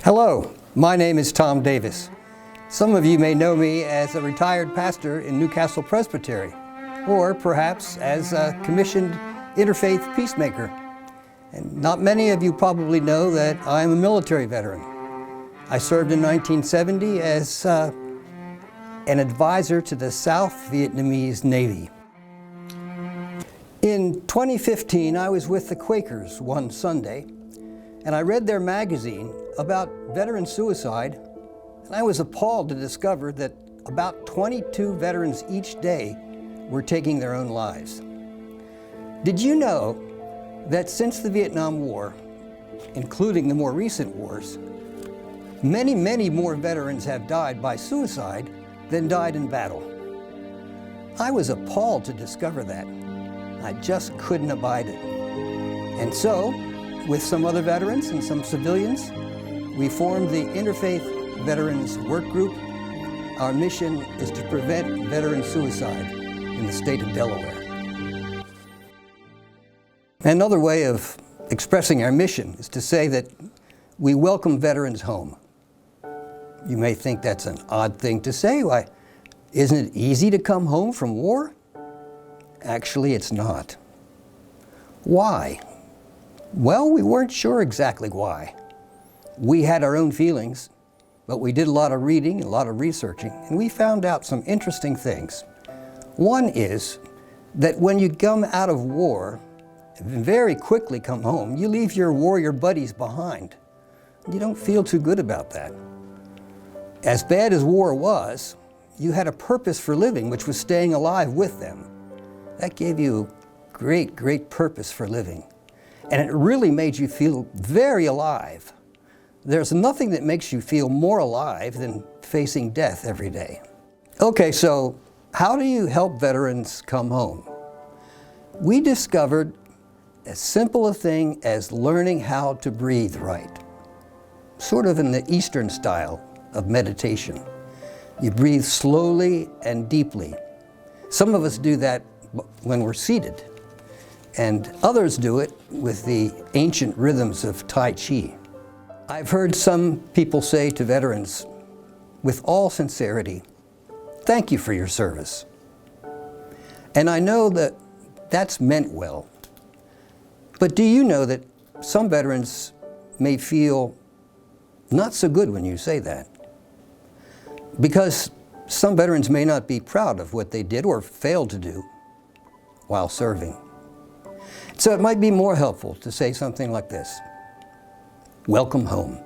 Hello, my name is Tom Davis. Some of you may know me as a retired pastor in Newcastle Presbytery, or perhaps as a commissioned interfaith peacemaker. And not many of you probably know that I'm a military veteran. I served in 1970 as an advisor to the South Vietnamese Navy. In 2015, I was with the Quakers one Sunday, and I read their magazine about veteran suicide, and I was appalled to discover that about 22 veterans each day were taking their own lives. Did you know that since the Vietnam War, including the more recent wars, many more veterans have died by suicide than died in battle? I was appalled to discover that. I just couldn't abide it. And so, with some other veterans and some civilians, we formed the Interfaith Veterans Workgroup. Our mission is to prevent veteran suicide in the state of Delaware. Another way of expressing our mission is to say that we welcome veterans home. You may think that's an odd thing to say. Why, isn't it easy to come home from war? Actually, it's not. Why? Well, we weren't sure exactly why. We had our own feelings, but we did a lot of reading, a lot of researching, and we found out some interesting things. One is that when you come out of war, and very quickly come home, you leave your warrior buddies behind. You don't feel too good about that. As bad as war was, you had a purpose for living, which was staying alive with them. That gave you great purpose for living. And it really made you feel very alive. There's nothing that makes you feel more alive than facing death every day. Okay, so how do you help veterans come home? We discovered as simple a thing as learning how to breathe right. Sort of in the Eastern style of meditation. You breathe slowly and deeply. Some of us do that when we're seated, and others do it with the ancient rhythms of Tai Chi. I've heard some people say to veterans, with all sincerity, "Thank you for your service." And I know that that's meant well. But do you know that some veterans may feel not so good when you say that? Because some veterans may not be proud of what they did or failed to do while serving. So it might be more helpful to say something like this: welcome home.